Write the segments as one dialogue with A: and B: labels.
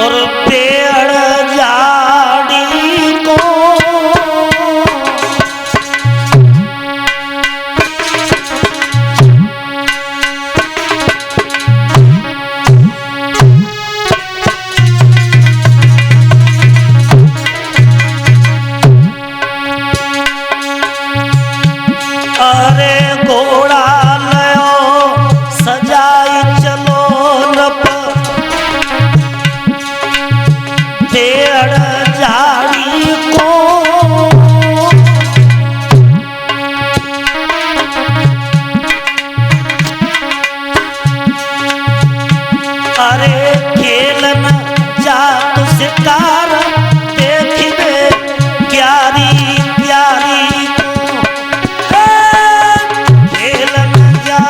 A: और पेड़ झाड़ी को अरे घोड़ा लयो सजाई चलो नप पेड़ झाड़ी को अरे खेलन जा तो शिकार देखिबे क्यारी क्यारी को खेलन जा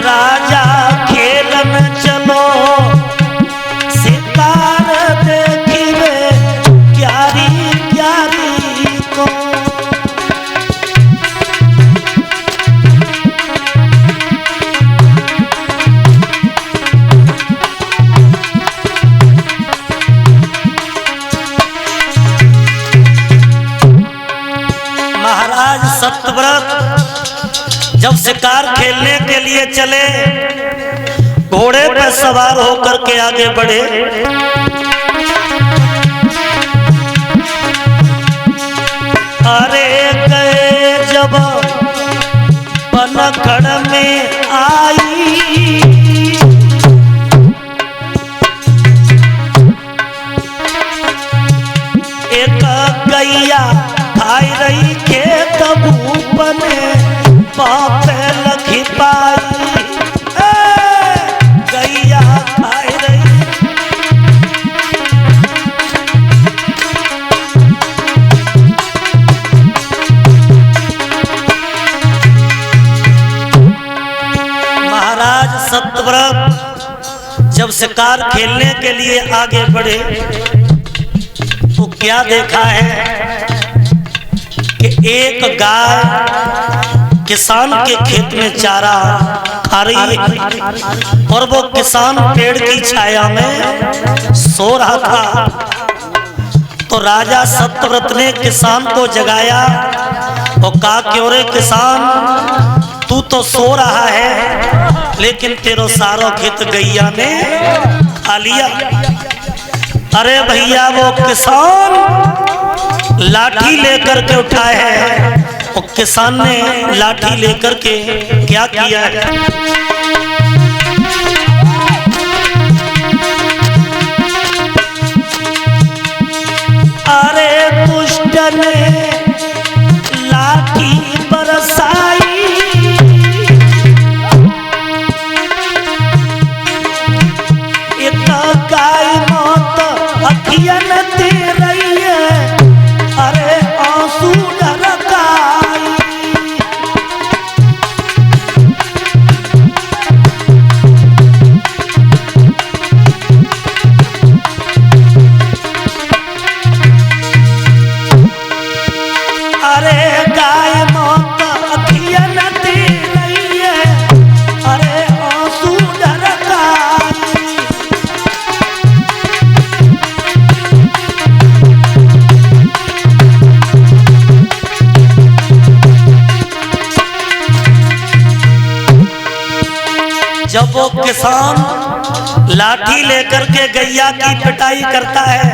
A: राजा खेलन चलो शिकार देखिबे क्यारी क्यारी को महाराज सत्यव्रत जब शिकार खेलने के लिए चले घोड़े पर सवार होकर के आगे बढ़े अरे गए जब बनखड़ में आई एक गैया खाई रही खेत भूप ने पापे लखी पाई गैया खाई रही महाराज सत्यव्रत जब शिकार खेलने के लिए आगे बढ़े तो क्या देखा है कि एक गाय किसान के खेत में चारा खा रही है और वो किसान पेड़ की छाया में सो रहा था। तो राजा सत्यव्रत ने किसान को जगाया और कहा क्यों रे किसान तू तो सो रहा है लेकिन तेरो सारो खेत गैया ने खा लिया। अरे भैया वो किसान लाठी लेकर के उठाए है और किसान ने लाठी लेकर के क्या किया है अरे दुष्ट ने लाठी बरसाई इतना गाय मौत अखियन दे रही है अरे आंसू ढरकाई अरे गाय मौत अखियन दे रही है अरे आंसू ढरकाई जब वो किसान लाठी लेकर के गैया की पिटाई करता है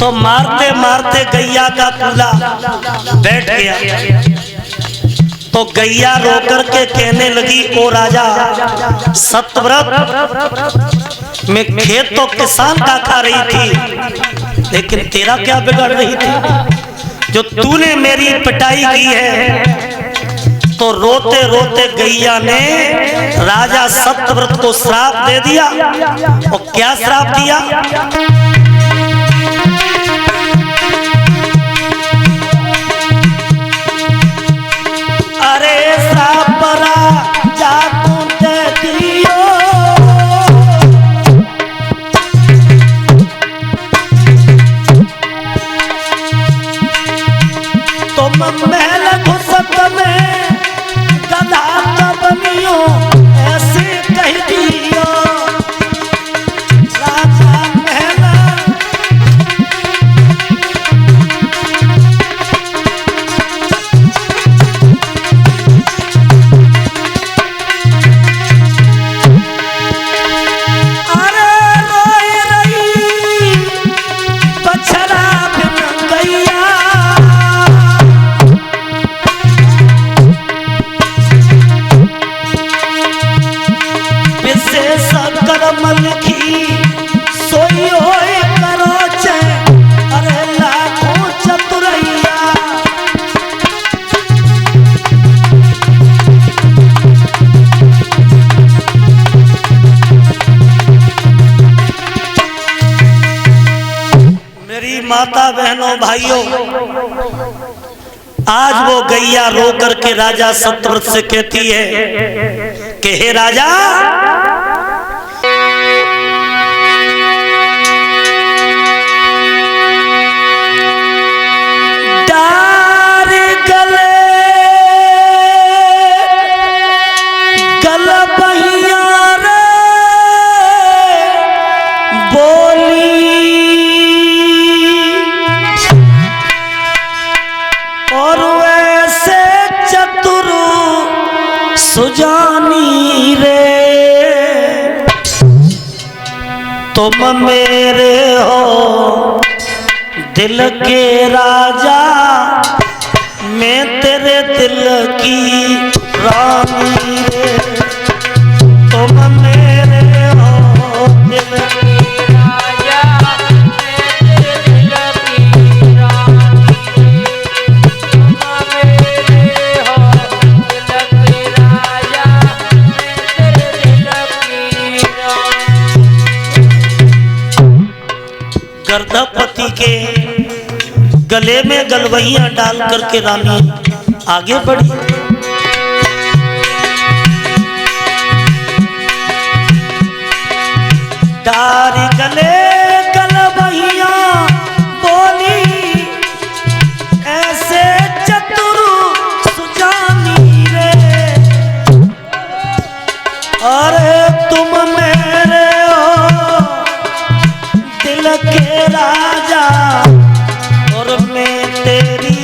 A: तो मारते मारते गैया का कूला बैठ गया। तो गैया रोकर के कहने लगी ओ राजा सत्यव्रत मैं खेत तो किसान का खा रही थी लेकिन तेरा क्या बिगड़ रही थी जो तूने मेरी पिटाई की है। तो रोते रोते गैया ने राजा सत्यव्रत को श्राप दे दिया। और क्या श्राप दिया? अरे श्राप राजा को दे दियो मेरी माता बहनों भाइयों, आज वो गैया रो करके राजा सत्यव्रत से कहती है कि हे राजा, सुजानी रे तुम मेरे हो दिल के राजा, मैं तेरे दिल की रानी रे, तुम मेरे हो दिल की राजा, मैं तेरे दिल की रानी रे, तुम मेरे हो। गर्दभपति के गले में गलवैया डाल करके रानी आगे बढ़ी। डारी गले गलवैया बोली, ऐसे चतुर सुजानी रे, अरे तुम मेरे के राजा और मैं तेरी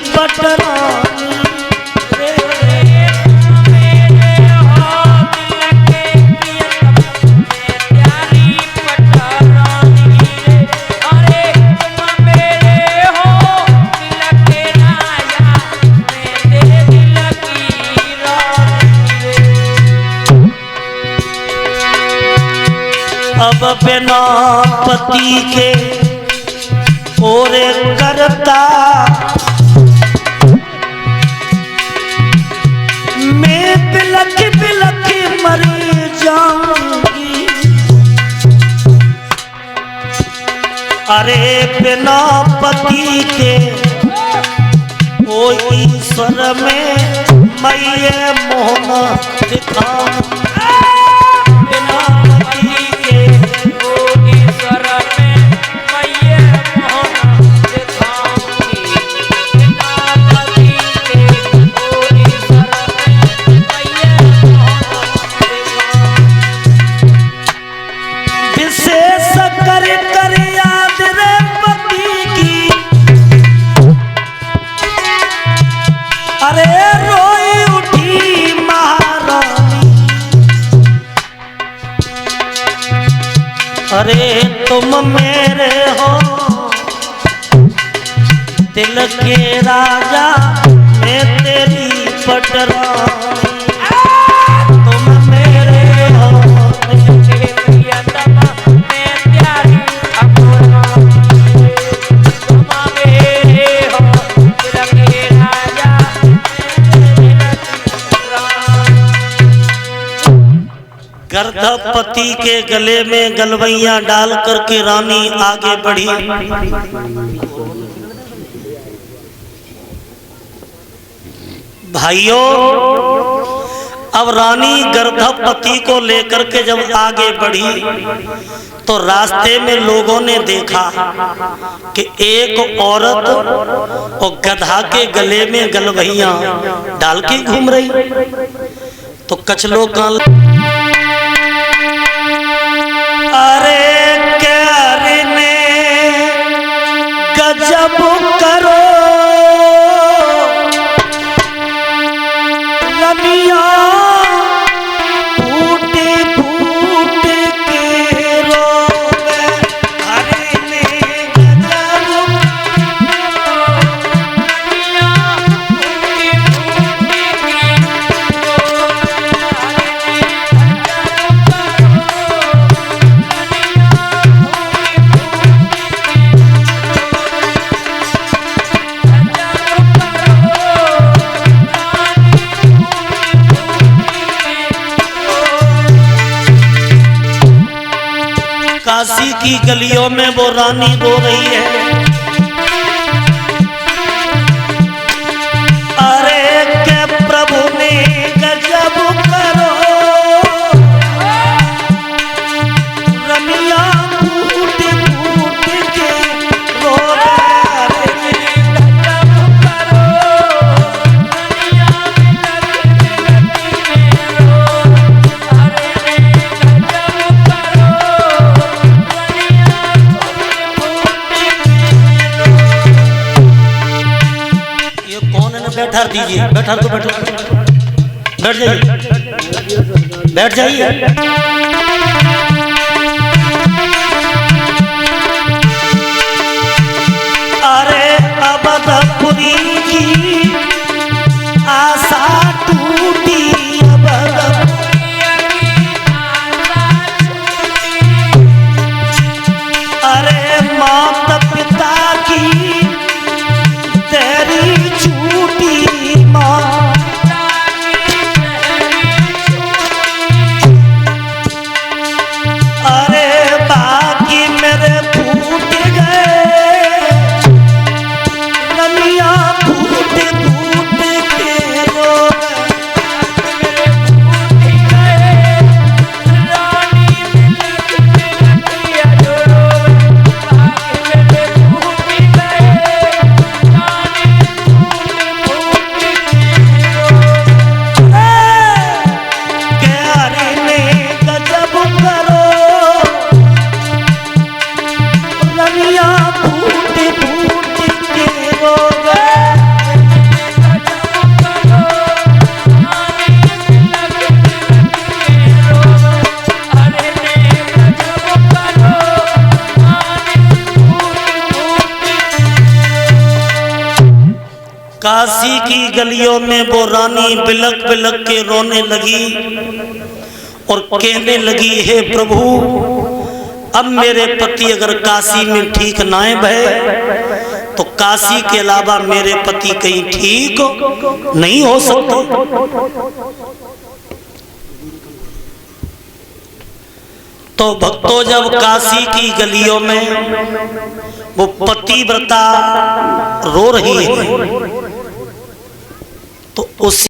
A: पटरानी रे, मेरे हो दिल के प्रियतम, मैं तेरी पटरानी रे, अरे तुम मेरे हो दिल के राजा, मैं तेरे दिल की रानी रे। अब बिना पति के और करता मैं बिलख बिलख मर जाऊंगी, अरे बिना पति के ओ ईश्वर में मैं ये मोह दिखाऊं, बिना पति के अरे तुम मेरे हो दिल के राजा, मैं तेरी पटरानी, तुम मेरे हो दिल के प्रियतम, मैं तेरी अपरानी, तुम मेरे हो दिल के राजा, मैं तेरी गर्दभपति के गले में गलवैया डाल करके रानी आगे बढ़ी। भाइयों, अब रानी गर्दभपति को लेकर के जब आगे बढ़ी तो रास्ते में लोगों ने देखा कि एक औरत और गधा के गले में गलवैया डाल के घूम रही। तो कुछ लोग अरे करने गजब करो रमिया, फूट फूट के रोवे, करने गजब रमिया, काशी की गलियों में वो रानी रो रही है। दीजिए। बैठा तो बैठो, बैठ जाइए, बैठ जाइए। अरे अबदपुरी की आशा टूटी, अरे माता पिता की तेरी छूटी माँ, अरे बाकी मेरे फूट गए रमिया, फूट फूट के रोए। काशी की गलियों में वो रानी बिलक बिलक के रोने लगी और कहने लगी, हे प्रभु, अब मेरे पति अगर काशी में ठीक नाए भय तो काशी के अलावा मेरे पति कहीं ठीक नहीं हो सकते। तो भक्तों, जब काशी की गलियों में वो पतिव्रता रो रही है तो उस